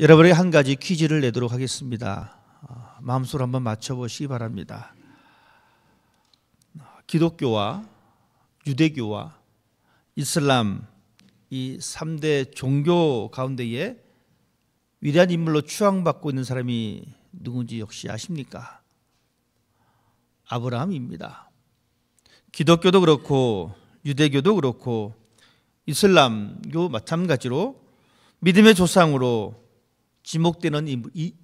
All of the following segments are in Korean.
여러분에게 한 가지 퀴즈를 내도록 하겠습니다. 마음속으로 한번 맞춰보시기 바랍니다. 기독교와 유대교와 이슬람 이 3대 종교 가운데에 위대한 인물로 추앙받고 있는 사람이 누군지 혹시 아십니까? 아브라함입니다. 기독교도 그렇고 유대교도 그렇고 이슬람교 마찬가지로 믿음의 조상으로 지목되는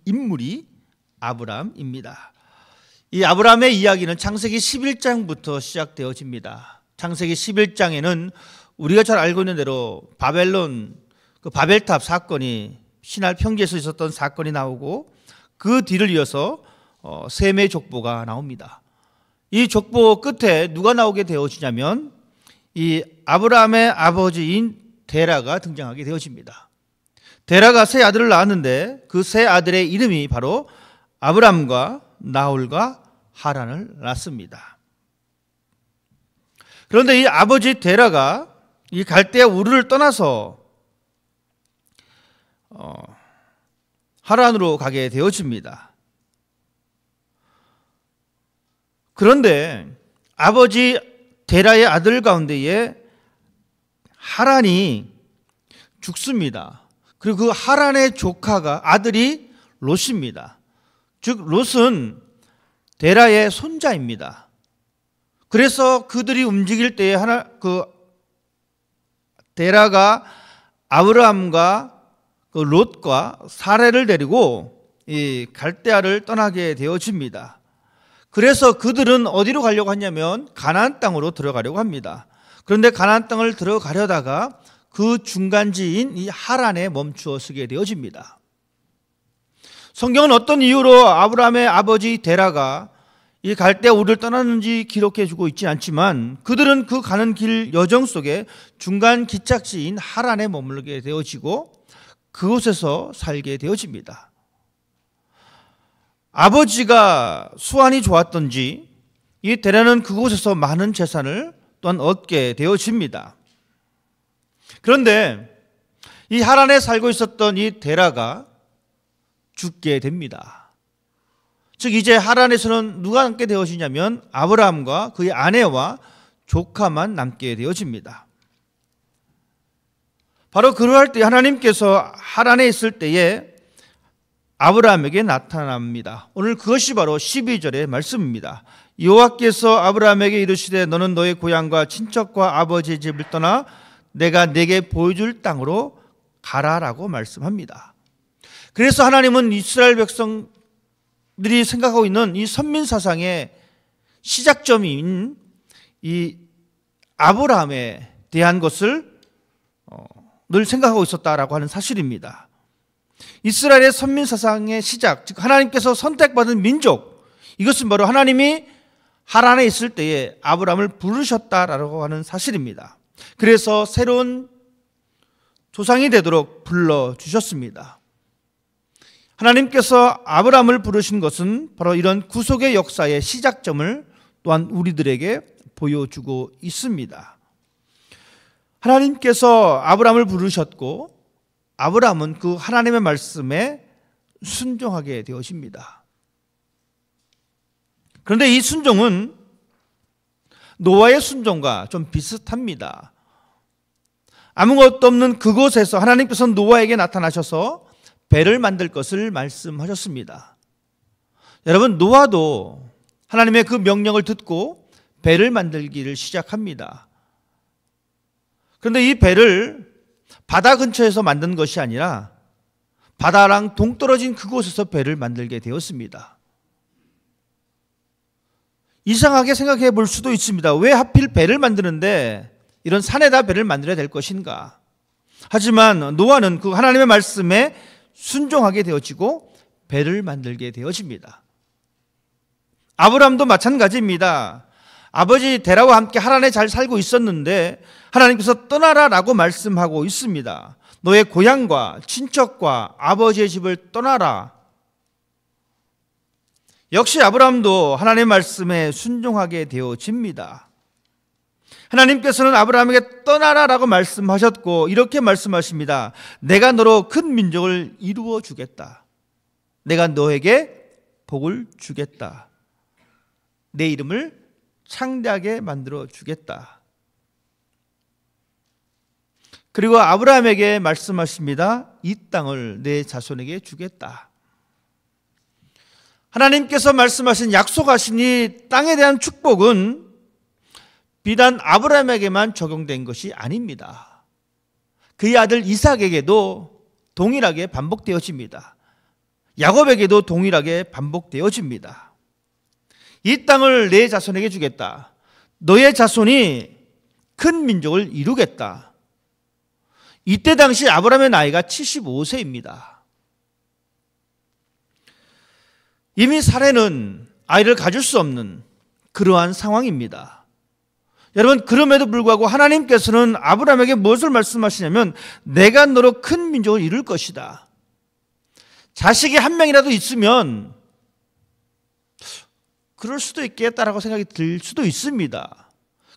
인물이 아브라함입니다. 이 아브라함의 이야기는 창세기 11장부터 시작되어집니다. 창세기 11장에는 우리가 잘 알고 있는 대로 바벨론 그 바벨탑 사건이 신할 평지에서 있었던 사건이 나오고 그 뒤를 이어서 셈의 족보가 나옵니다. 이 족보 끝에 누가 나오게 되어지냐면 이 아브라함의 아버지인 데라가 등장하게 되어집니다. 데라가 세 아들을 낳았는데 그 세 아들의 이름이 바로 아브람과 나홀과 하란을 낳습니다. 그런데 이 아버지 데라가 이 갈대아 우르를 떠나서 하란으로 가게 되어집니다. 그런데 아버지 데라의 아들 가운데에 하란이 죽습니다. 그리고 그 하란의 조카가 아들이 롯입니다. 즉 롯은 데라의 손자입니다. 그래서 그들이 움직일 때에 데라가 아브라함과 그 롯과 사레를 데리고 이 갈대아를 떠나게 되어집니다. 그래서 그들은 어디로 가려고 하냐면 가나안 땅으로 들어가려고 합니다. 그런데 가나안 땅을 들어가려다가 그 중간지인 이 하란에 멈추어 서게 되어집니다. 성경은 어떤 이유로 아브라함의 아버지 데라가 이 갈대아 우르를 떠났는지 기록해 주고 있지 않지만 그들은 그 가는 길 여정 속에 중간 기착지인 하란에 머물게 되어지고 그곳에서 살게 되어집니다. 아버지가 수완이 좋았던지 이 데라는 그곳에서 많은 재산을 또한 얻게 되어집니다. 그런데 이 하란에 살고 있었던 이 데라가 죽게 됩니다. 즉 이제 하란에서는 누가 남게 되어지냐면 아브라함과 그의 아내와 조카만 남게 되어집니다. 바로 그러할 때 하나님께서 하란에 있을 때에 아브라함에게 나타납니다. 오늘 그것이 바로 12절의 말씀입니다. 여호와께서 아브라함에게 이르시되 너는 너의 고향과 친척과 아버지의 집을 떠나 내가 내게 보여줄 땅으로 가라라고 말씀합니다. 그래서 하나님은 이스라엘 백성들이 생각하고 있는 이 선민사상의 시작점인 이 아브라함에 대한 것을 늘 생각하고 있었다라고 하는 사실입니다. 이스라엘의 선민사상의 시작, 즉 하나님께서 선택받은 민족, 이것은 바로 하나님이 하란에 있을 때에 아브라함을 부르셨다라고 하는 사실입니다. 그래서 새로운 조상이 되도록 불러주셨습니다. 하나님께서 아브라함을 부르신 것은 바로 이런 구속의 역사의 시작점을 또한 우리들에게 보여주고 있습니다. 하나님께서 아브라함을 부르셨고 아브라함은 그 하나님의 말씀에 순종하게 되어집니다. 그런데 이 순종은 노아의 순종과 좀 비슷합니다. 아무것도 없는 그곳에서 하나님께서 노아에게 나타나셔서 배를 만들 것을 말씀하셨습니다. 여러분, 노아도 하나님의 그 명령을 듣고 배를 만들기를 시작합니다. 그런데 이 배를 바다 근처에서 만든 것이 아니라 바다랑 동떨어진 그곳에서 배를 만들게 되었습니다. 이상하게 생각해 볼 수도 있습니다. 왜 하필 배를 만드는데 이런 산에다 배를 만들어야 될 것인가? 하지만 노아는 그 하나님의 말씀에 순종하게 되어지고 배를 만들게 되어집니다. 아브라함도 마찬가지입니다. 아버지 데라와 함께 하란에 잘 살고 있었는데 하나님께서 떠나라라고 말씀하고 있습니다. 너의 고향과 친척과 아버지의 집을 떠나라. 역시 아브라함도 하나님의 말씀에 순종하게 되어집니다. 하나님께서는 아브라함에게 떠나라라고 말씀하셨고 이렇게 말씀하십니다. 내가 너로 큰 민족을 이루어 주겠다. 내가 너에게 복을 주겠다. 내 이름을 창대하게 만들어 주겠다. 그리고 아브라함에게 말씀하십니다. 이 땅을 내 자손에게 주겠다. 하나님께서 말씀하신 약속하신 이 땅에 대한 축복은 비단 아브라함에게만 적용된 것이 아닙니다. 그의 아들 이삭에게도 동일하게 반복되어집니다. 야곱에게도 동일하게 반복되어집니다. 이 땅을 내 자손에게 주겠다. 너의 자손이 큰 민족을 이루겠다. 이때 당시 아브라함의 나이가 75세입니다. 이미 사례는 아이를 가질 수 없는 그러한 상황입니다. 여러분, 그럼에도 불구하고 하나님께서는 아브라함에게 무엇을 말씀하시냐면 내가 너로 큰 민족을 이룰 것이다. 자식이 한 명이라도 있으면 그럴 수도 있겠다라고 생각이 들 수도 있습니다.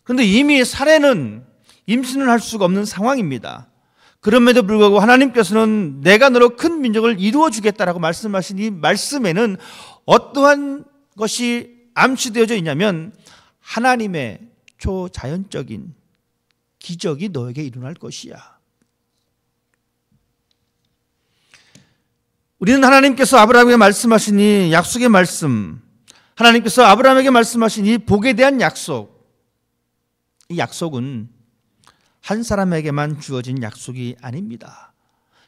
그런데 이미 사례는 임신을 할 수가 없는 상황입니다. 그럼에도 불구하고 하나님께서는 내가 너로 큰 민족을 이루어 주겠다라고 말씀하신 이 말씀에는 어떠한 것이 암시되어져 있냐면 하나님의 초자연적인 기적이 너에게 일어날 것이야. 우리는 하나님께서 아브라함에게 말씀하신 이 약속의 말씀, 하나님께서 아브라함에게 말씀하신 이 복에 대한 약속, 이 약속은 한 사람에게만 주어진 약속이 아닙니다.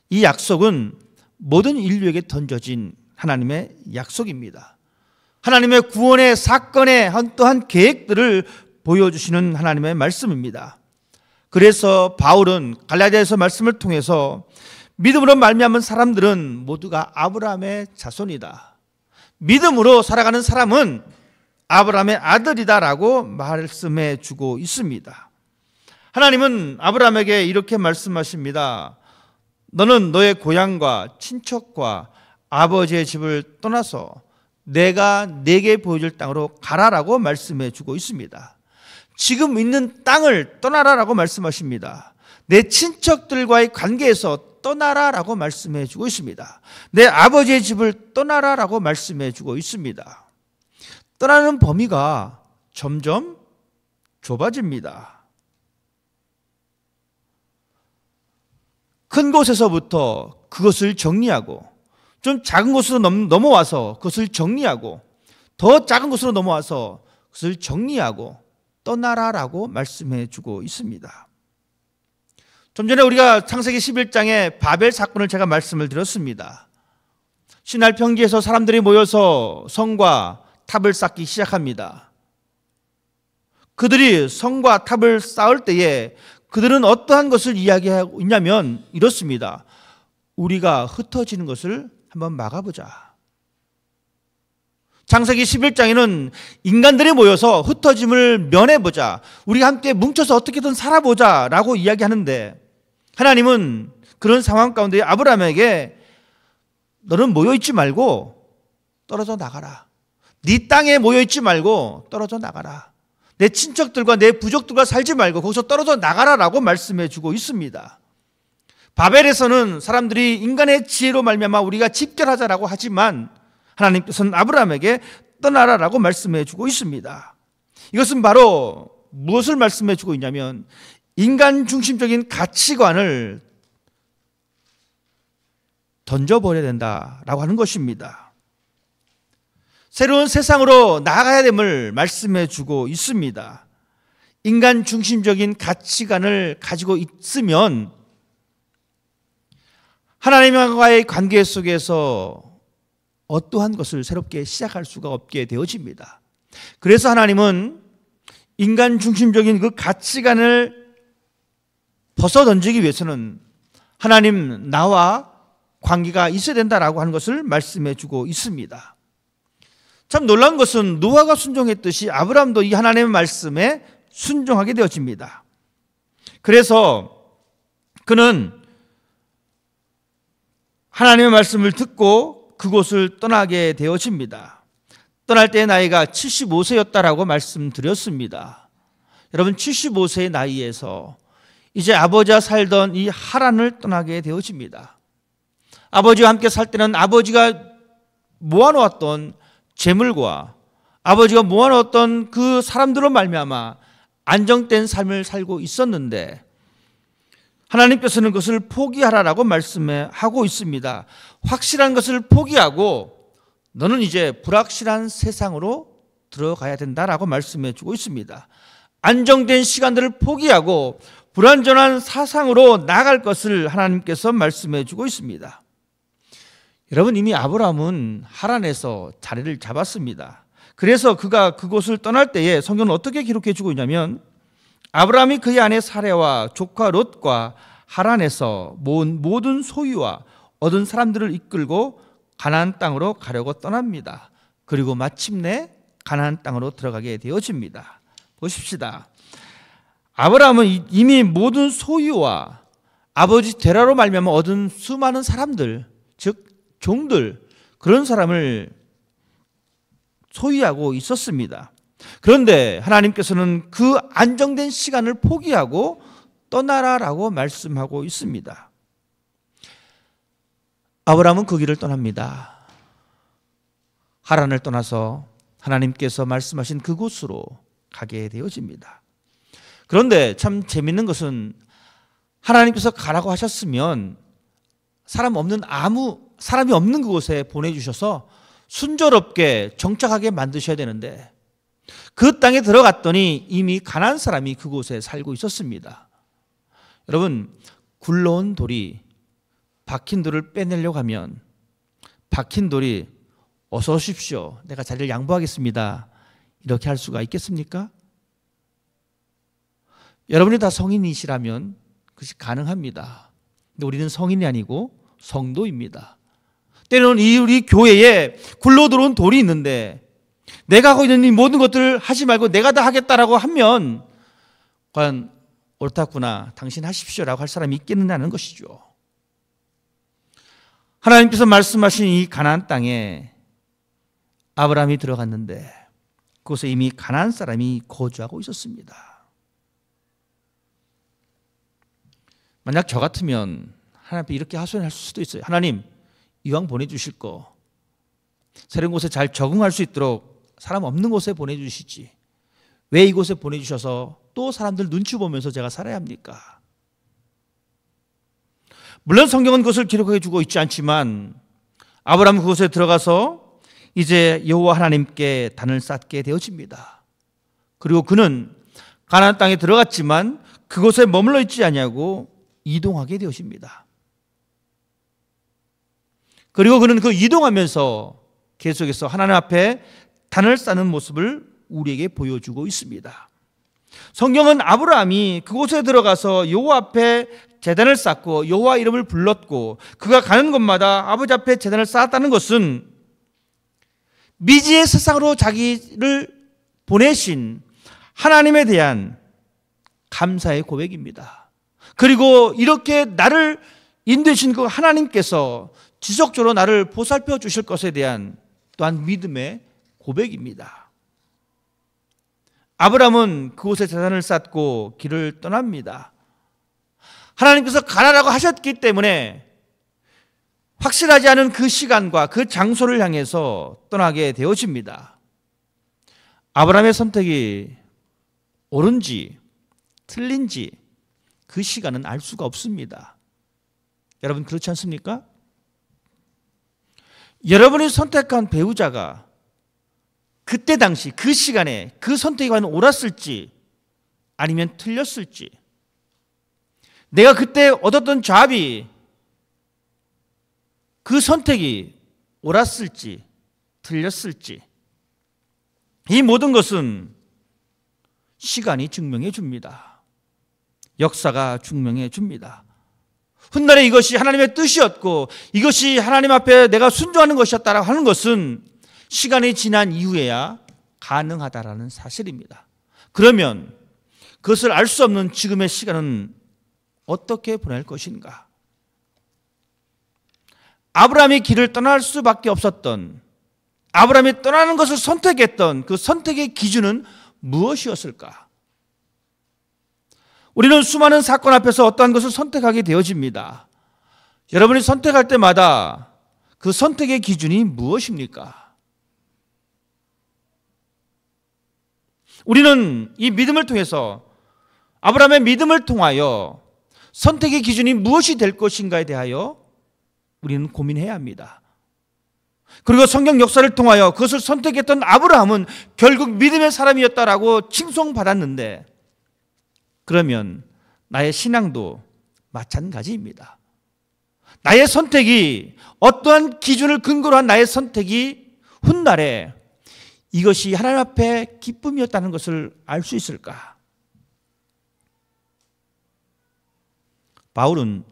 이 약속은 모든 인류에게 던져진 하나님의 약속입니다. 하나님의 구원의 사건의 어떠한 계획들을 보여주시는 하나님의 말씀입니다. 그래서 바울은 갈라디아서 말씀을 통해서 믿음으로 말미암은 사람들은 모두가 아브라함의 자손이다. 믿음으로 살아가는 사람은 아브라함의 아들이다라고 말씀해 주고 있습니다. 하나님은 아브라함에게 이렇게 말씀하십니다. 너는 너의 고향과 친척과 아버지의 집을 떠나서 내가 네게 보여줄 땅으로 가라라고 말씀해 주고 있습니다. 지금 있는 땅을 떠나라라고 말씀하십니다. 내 친척들과의 관계에서 떠나라라고 말씀해 주고 있습니다. 내 아버지의 집을 떠나라라고 말씀해 주고 있습니다. 떠나는 범위가 점점 좁아집니다. 큰 곳에서부터 그것을 정리하고 좀 작은 곳으로 넘어와서 그것을 정리하고 더 작은 곳으로 넘어와서 그것을 정리하고 떠나라라고 말씀해 주고 있습니다. 좀 전에 우리가 창세기 11장의 바벨 사건을 제가 말씀을 드렸습니다. 시날 평지에서 사람들이 모여서 성과 탑을 쌓기 시작합니다. 그들이 성과 탑을 쌓을 때에 그들은 어떠한 것을 이야기하고 있냐면 이렇습니다. 우리가 흩어지는 것을 한번 막아보자. 창세기 11장에는 인간들이 모여서 흩어짐을 면해보자. 우리가 함께 뭉쳐서 어떻게든 살아보자 라고 이야기하는데 하나님은 그런 상황 가운데 아브라함에게 너는 모여있지 말고 떨어져 나가라. 네 땅에 모여있지 말고 떨어져 나가라. 내 친척들과 내 부족들과 살지 말고 거기서 떨어져 나가라라고 말씀해 주고 있습니다. 바벨에서는 사람들이 인간의 지혜로 말미암아 우리가 집결하자라고 하지만 하나님께서는 아브라함에게 떠나라라고 말씀해 주고 있습니다. 이것은 바로 무엇을 말씀해 주고 있냐면 인간 중심적인 가치관을 던져버려야 된다라고 하는 것입니다. 새로운 세상으로 나아가야 됨을 말씀해 주고 있습니다. 인간 중심적인 가치관을 가지고 있으면 하나님과의 관계 속에서 어떠한 것을 새롭게 시작할 수가 없게 되어집니다. 그래서 하나님은 인간 중심적인 그 가치관을 벗어던지기 위해서는 하나님 나와 관계가 있어야 된다라고 하는 것을 말씀해 주고 있습니다. 참 놀라운 것은 노아가 순종했듯이 아브라함도 이 하나님의 말씀에 순종하게 되어집니다. 그래서 그는 하나님의 말씀을 듣고 그곳을 떠나게 되어집니다. 떠날 때의 나이가 75세였다라고 말씀드렸습니다. 여러분 75세의 나이에서 이제 아버지와 살던 이 하란을 떠나게 되어집니다. 아버지와 함께 살 때는 아버지가 모아놓았던 재물과 아버지가 모아놓았던 그 사람들로 말미암아 안정된 삶을 살고 있었는데 하나님께서는 그것을 포기하라라고 말씀하고 있습니다. 확실한 것을 포기하고 너는 이제 불확실한 세상으로 들어가야 된다라고 말씀해 주고 있습니다. 안정된 시간들을 포기하고 불완전한 사상으로 나아갈 것을 하나님께서 말씀해 주고 있습니다. 여러분, 이미 아브라함은 하란에서 자리를 잡았습니다. 그래서 그가 그곳을 떠날 때에 성경은 어떻게 기록해 주고 있냐면 아브라함이 그의 아내 사레와 조카 롯과 하란에서 모은 모든 소유와 얻은 사람들을 이끌고 가나안 땅으로 가려고 떠납니다. 그리고 마침내 가나안 땅으로 들어가게 되어집니다. 보십시다. 아브라함은 이미 모든 소유와 아버지 데라로 말미암아 얻은 수많은 사람들, 즉 종들, 그런 사람을 소유하고 있었습니다. 그런데 하나님께서는 그 안정된 시간을 포기하고 떠나라라고 말씀하고 있습니다. 아브라함은 그 길을 떠납니다. 하란을 떠나서 하나님께서 말씀하신 그곳으로 가게 되어집니다. 그런데 참 재밌는 것은 하나님께서 가라고 하셨으면 사람이 없는 그곳에 보내주셔서 순조롭게 정착하게 만드셔야 되는데 그 땅에 들어갔더니 이미 가나안 사람이 그곳에 살고 있었습니다. 여러분, 굴러온 돌이 박힌 돌을 빼내려고 하면 박힌 돌이 어서 오십시오, 내가 자리를 양보하겠습니다, 이렇게 할 수가 있겠습니까? 여러분이 다 성인이시라면 그것이 가능합니다. 근데 우리는 성인이 아니고 성도입니다. 때로는 우리 교회에 굴러 들어온 돌이 있는데 내가 하고 있는 이 모든 것들을 하지 말고 내가 다 하겠다라고 하면 과연 옳다구나, 당신 하십시오라고 할 사람이 있겠느냐는 것이죠. 하나님께서 말씀하신 이 가나안 땅에 아브라함이 들어갔는데 그곳에 이미 가나안 사람이 거주하고 있었습니다. 만약 저 같으면 하나님 앞에 이렇게 하소연할 수도 있어요. 하나님, 이왕 보내주실 거 새로운 곳에 잘 적응할 수 있도록 사람 없는 곳에 보내주시지, 왜 이곳에 보내주셔서 또 사람들 눈치 보면서 제가 살아야 합니까? 물론 성경은 그것을 기록해 주고 있지 않지만 아브라함은 그곳에 들어가서 이제 여호와 하나님께 단을 쌓게 되어집니다. 그리고 그는 가나안 땅에 들어갔지만 그곳에 머물러 있지 아니하고 이동하게 되어집니다. 그리고 그는 그 이동하면서 계속해서 하나님 앞에 단을 쌓는 모습을 우리에게 보여주고 있습니다. 성경은 아브라함이 그곳에 들어가서 여호와 앞에 제단을 쌓고 여호와 이름을 불렀고 그가 가는 곳마다 아버지 앞에 제단을 쌓았다는 것은 미지의 세상으로 자기를 보내신 하나님에 대한 감사의 고백입니다. 그리고 이렇게 나를 인도하신 그 하나님께서 지속적으로 나를 보살펴 주실 것에 대한 또한 믿음의 고백입니다. 아브라함은 그곳에 제단을 쌓고 길을 떠납니다. 하나님께서 가라라고 하셨기 때문에 확실하지 않은 그 시간과 그 장소를 향해서 떠나게 되어집니다. 아브라함의 선택이 옳은지 틀린지 그 시간은 알 수가 없습니다. 여러분, 그렇지 않습니까? 여러분이 선택한 배우자가 그때 당시 그 시간에 그 선택이 과연 옳았을지 아니면 틀렸을지, 내가 그때 얻었던 잡이 그 선택이 옳았을지 틀렸을지, 이 모든 것은 시간이 증명해 줍니다. 역사가 증명해 줍니다. 훗날에 이것이 하나님의 뜻이었고 이것이 하나님 앞에 내가 순종하는 것이었다라고 하는 것은 시간이 지난 이후에야 가능하다라는 사실입니다. 그러면 그것을 알 수 없는 지금의 시간은 어떻게 보낼 것인가? 아브라함이 길을 떠날 수밖에 없었던, 아브라함이 떠나는 것을 선택했던 그 선택의 기준은 무엇이었을까? 우리는 수많은 사건 앞에서 어떠한 것을 선택하게 되어집니다. 여러분이 선택할 때마다 그 선택의 기준이 무엇입니까? 우리는 이 믿음을 통해서, 아브라함의 믿음을 통하여 선택의 기준이 무엇이 될 것인가에 대하여 우리는 고민해야 합니다. 그리고 성경 역사를 통하여 그것을 선택했던 아브라함은 결국 믿음의 사람이었다라고 칭송받았는데, 그러면 나의 신앙도 마찬가지입니다. 나의 선택이, 어떠한 기준을 근거로 한 나의 선택이 훗날에 이것이 하나님 앞에 기쁨이었다는 것을 알 수 있을까? 바울은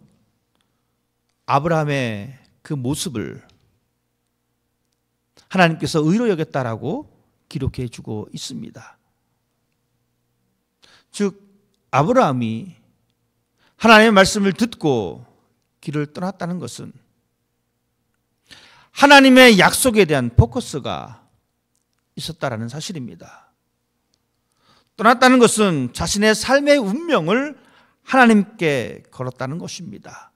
아브라함의 그 모습을 하나님께서 의로 여겼다라고 기록해 주고 있습니다. 즉 아브라함이 하나님의 말씀을 듣고 길을 떠났다는 것은 하나님의 약속에 대한 포커스가 있었다라는 사실입니다. 떠났다는 것은 자신의 삶의 운명을 하나님께 걸었다는 것입니다.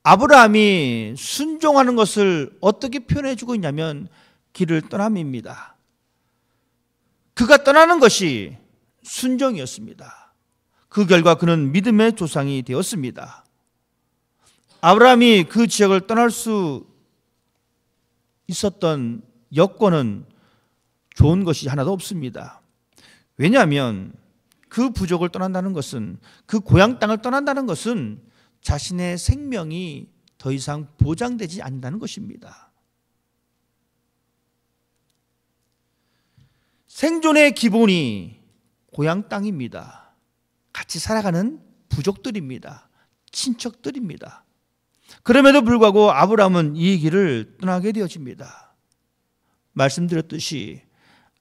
아브라함이 순종하는 것을 어떻게 표현해 주고 있냐면 길을 떠남입니다. 그가 떠나는 것이 순종이었습니다. 그 결과 그는 믿음의 조상이 되었습니다. 아브라함이 그 지역을 떠날 수 있었던 여건은 좋은 것이 하나도 없습니다. 왜냐하면 그 부족을 떠난다는 것은, 그 고향 땅을 떠난다는 것은 자신의 생명이 더 이상 보장되지 않는다는 것입니다. 생존의 기본이 고향 땅입니다. 같이 살아가는 부족들입니다. 친척들입니다. 그럼에도 불구하고 아브라함은 이 길을 떠나게 되어집니다. 말씀드렸듯이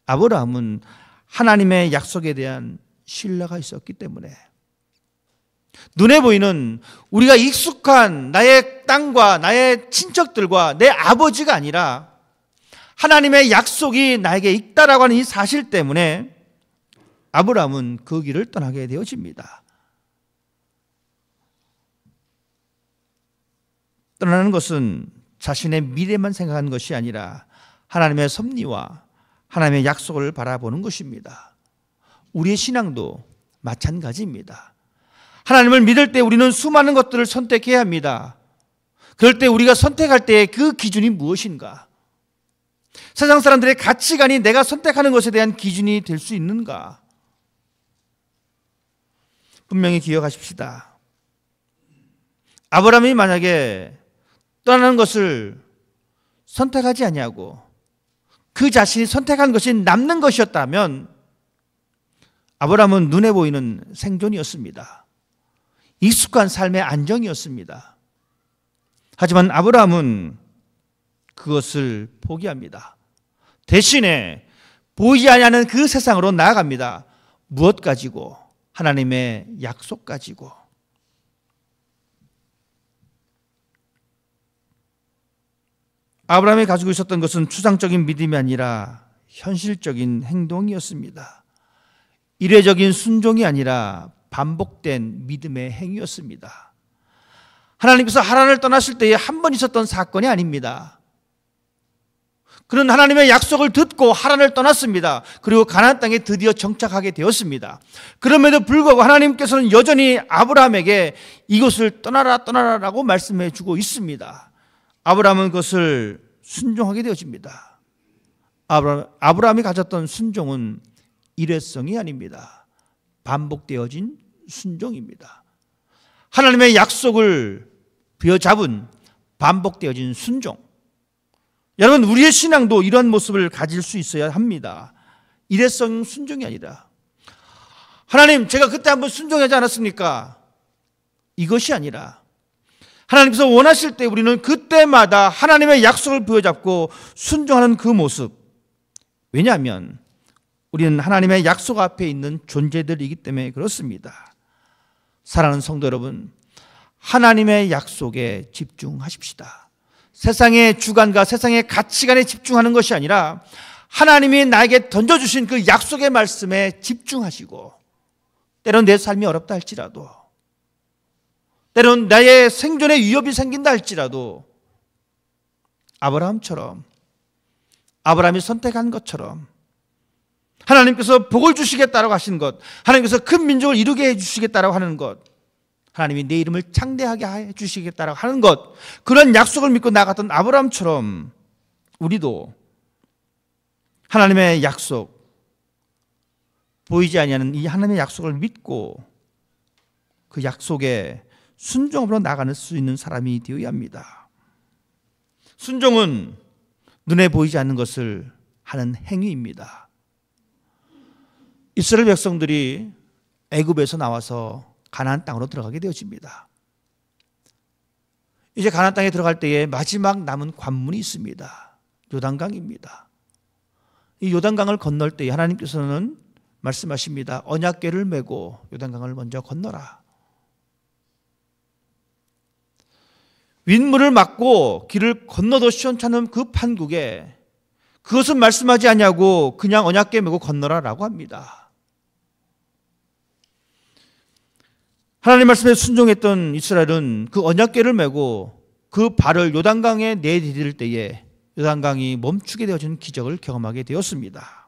아브라함은 하나님의 약속에 대한 신뢰가 있었기 때문에 눈에 보이는 우리가 익숙한 나의 땅과 나의 친척들과 내 아버지가 아니라 하나님의 약속이 나에게 있다라고 하는 이 사실 때문에 아브라함은 그 길을 떠나게 되어집니다. 떠나는 것은 자신의 미래만 생각하는 것이 아니라 하나님의 섭리와 하나님의 약속을 바라보는 것입니다. 우리의 신앙도 마찬가지입니다. 하나님을 믿을 때 우리는 수많은 것들을 선택해야 합니다. 그럴 때 우리가 선택할 때 그 기준이 무엇인가? 세상 사람들의 가치관이 내가 선택하는 것에 대한 기준이 될 수 있는가? 분명히 기억하십시다. 아브라함이 만약에 떠나는 것을 선택하지 아니하고 그 자신이 선택한 것이 남는 것이었다면 아브라함은 눈에 보이는 생존이었습니다. 익숙한 삶의 안정이었습니다. 하지만 아브라함은 그것을 포기합니다. 대신에 보이지 않는 그 세상으로 나아갑니다. 무엇 가지고? 하나님의 약속 가지고. 아브라함이 가지고 있었던 것은 추상적인 믿음이 아니라 현실적인 행동이었습니다. 이례적인 순종이 아니라 반복된 믿음의 행위였습니다. 하나님께서 하란을 떠나실 때에 한 번 있었던 사건이 아닙니다. 그는 하나님의 약속을 듣고 하란을 떠났습니다. 그리고 가나안 땅에 드디어 정착하게 되었습니다. 그럼에도 불구하고 하나님께서는 여전히 아브라함에게 이곳을 떠나라 떠나라라고 말씀해 주고 있습니다. 아브라함은 그것을 순종하게 되어집니다. 아브라함이 가졌던 순종은 일회성이 아닙니다. 반복되어진 순종입니다. 하나님의 약속을 부여잡은 반복되어진 순종. 여러분, 우리의 신앙도 이런 모습을 가질 수 있어야 합니다. 일회성 순종이 아니라 하나님, 제가 그때 한번 순종하지 않았습니까? 이것이 아니라 하나님께서 원하실 때 우리는 그때마다 하나님의 약속을 부여잡고 순종하는 그 모습. 왜냐하면 우리는 하나님의 약속 앞에 있는 존재들이기 때문에 그렇습니다. 사랑하는 성도 여러분, 하나님의 약속에 집중하십시다. 세상의 주관과 세상의 가치관에 집중하는 것이 아니라 하나님이 나에게 던져주신 그 약속의 말씀에 집중하시고 때론 내 삶이 어렵다 할지라도, 때론 나의 생존에 위협이 생긴다 할지라도 아브라함처럼, 아브라함이 선택한 것처럼 하나님께서 복을 주시겠다라고 하신 것, 하나님께서 큰 민족을 이루게 해주시겠다라고 하는 것, 하나님이 내 이름을 창대하게 해주시겠다라고 하는 것, 그런 약속을 믿고 나갔던 아브라함처럼 우리도 하나님의 약속, 보이지 아니하는 이 하나님의 약속을 믿고 그 약속에 순종으로 나가는 수 있는 사람이 되어야 합니다. 순종은 눈에 보이지 않는 것을 하는 행위입니다. 이스라엘 백성들이 애굽에서 나와서 가나안 땅으로 들어가게 되어집니다. 이제 가나안 땅에 들어갈 때에 마지막 남은 관문이 있습니다. 요단강입니다. 이 요단강을 건널 때에 하나님께서는 말씀하십니다. 언약궤를 메고 요단강을 먼저 건너라. 윗물을 막고 길을 건너도 시원찮은 그 판국에 그것은 말씀하지 않냐고 그냥 언약궤 메고 건너라라고 합니다. 하나님 말씀에 순종했던 이스라엘은 그 언약궤를 메고 그 발을 요단강에 내디딜 때에 요단강이 멈추게 되어지는 기적을 경험하게 되었습니다.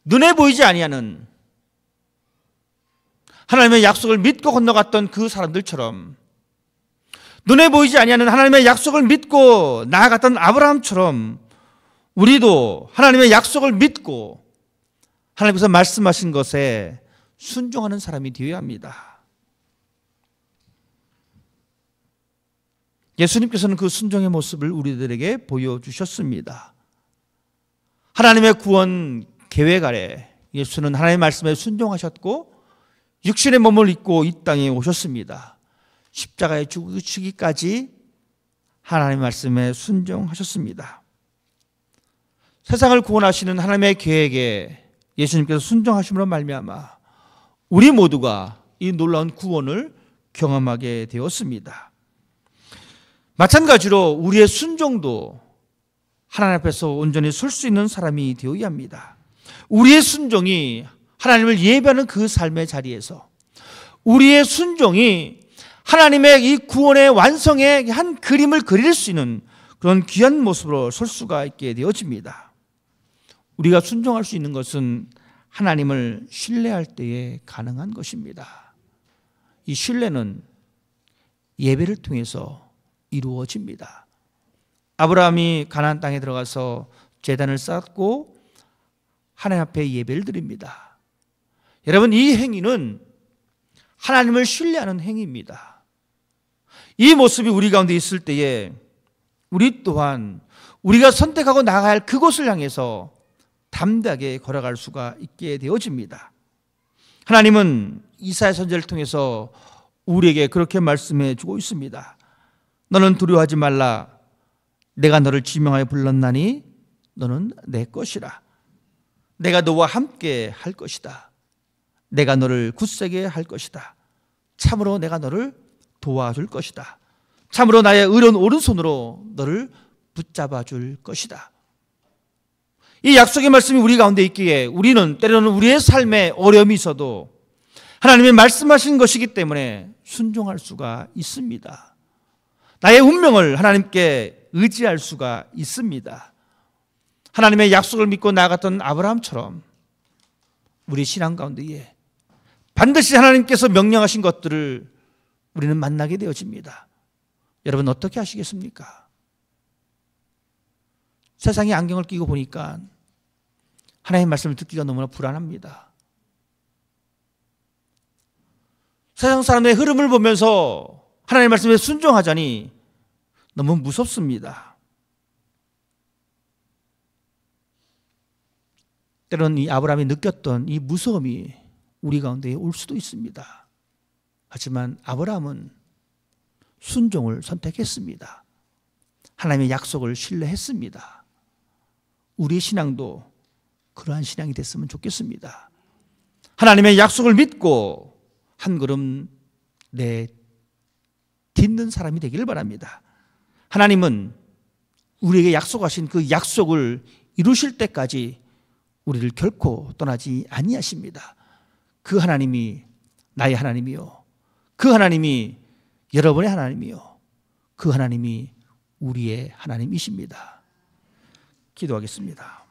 눈에 보이지 아니하는 하나님의 약속을 믿고 건너갔던 그 사람들처럼, 눈에 보이지 아니하는 하나님의 약속을 믿고 나아갔던 아브라함처럼 우리도 하나님의 약속을 믿고 하나님께서 말씀하신 것에 순종하는 사람이 되어야 합니다. 예수님께서는 그 순종의 모습을 우리들에게 보여주셨습니다. 하나님의 구원 계획 아래 예수는 하나님의 말씀에 순종하셨고 육신의 몸을 입고 이 땅에 오셨습니다. 십자가에 죽으시기까지 하나님의 말씀에 순종하셨습니다. 세상을 구원하시는 하나님의 계획에 예수님께서 순종하심으로 말미암아 우리 모두가 이 놀라운 구원을 경험하게 되었습니다. 마찬가지로 우리의 순종도 하나님 앞에서 온전히 설 수 있는 사람이 되어야 합니다. 우리의 순종이 하나님을 예배하는 그 삶의 자리에서, 우리의 순종이 하나님의 이 구원의 완성의 한 그림을 그릴 수 있는 그런 귀한 모습으로 설 수가 있게 되어집니다. 우리가 순종할 수 있는 것은 하나님을 신뢰할 때에 가능한 것입니다. 이 신뢰는 예배를 통해서 이루어집니다. 아브라함이 가나안 땅에 들어가서 제단을 쌓고 하나님 앞에 예배를 드립니다. 여러분, 이 행위는 하나님을 신뢰하는 행위입니다. 이 모습이 우리 가운데 있을 때에 우리 또한 우리가 선택하고 나가야 할 그곳을 향해서 담대하게 걸어갈 수가 있게 되어집니다. 하나님은 이사야 선지자를 통해서 우리에게 그렇게 말씀해 주고 있습니다. 너는 두려워하지 말라. 내가 너를 지명하여 불렀나니 너는 내 것이라. 내가 너와 함께 할 것이다. 내가 너를 굳세게 할 것이다. 참으로 내가 너를 도와줄 것이다. 참으로 나의 의로운 오른손으로 너를 붙잡아 줄 것이다. 이 약속의 말씀이 우리 가운데 있기에 우리는 때로는 우리의 삶에 어려움이 있어도 하나님이 말씀하신 것이기 때문에 순종할 수가 있습니다. 나의 운명을 하나님께 의지할 수가 있습니다. 하나님의 약속을 믿고 나아갔던 아브라함처럼 우리 신앙 가운데에 반드시 하나님께서 명령하신 것들을 우리는 만나게 되어집니다. 여러분, 어떻게 하시겠습니까? 세상에 안경을 끼고 보니까 하나님의 말씀을 듣기가 너무나 불안합니다. 세상 사람의 흐름을 보면서 하나님의 말씀에 순종하자니 너무 무섭습니다. 때로는 이 아브라함이 느꼈던 이 무서움이 우리 가운데 올 수도 있습니다. 하지만 아브라함은 순종을 선택했습니다. 하나님의 약속을 신뢰했습니다. 우리의 신앙도 그러한 신앙이 됐으면 좋겠습니다. 하나님의 약속을 믿고 한 걸음 딛는 사람이 되기를 바랍니다. 하나님은 우리에게 약속하신 그 약속을 이루실 때까지 우리를 결코 떠나지 아니하십니다. 그 하나님이 나의 하나님이요, 그 하나님이 여러분의 하나님이요, 그 하나님이 우리의 하나님이십니다. 기도하겠습니다.